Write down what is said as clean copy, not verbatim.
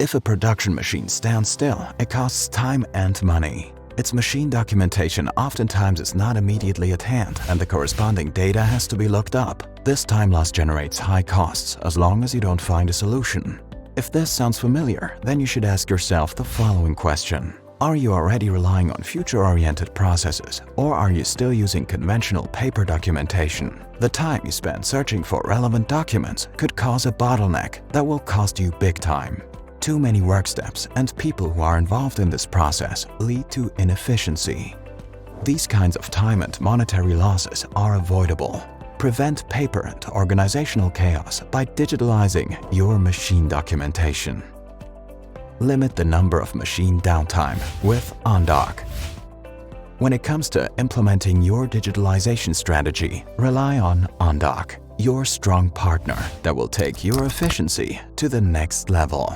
If a production machine stands still, it costs time and money. Its machine documentation oftentimes is not immediately at hand and the corresponding data has to be looked up. This time loss generates high costs as long as you don't find a solution. If this sounds familiar, then you should ask yourself the following question. Are you already relying on future-oriented processes, or are you still using conventional paper documentation? The time you spend searching for relevant documents could cause a bottleneck that will cost you big time. Too many work steps and people who are involved in this process lead to inefficiency. These kinds of time and monetary losses are avoidable. Prevent paper and organizational chaos by digitalizing your machine documentation. Limit the number of machine downtime with OnDoc. When it comes to implementing your digitalization strategy, rely on OnDoc, your strong partner that will take your efficiency to the next level.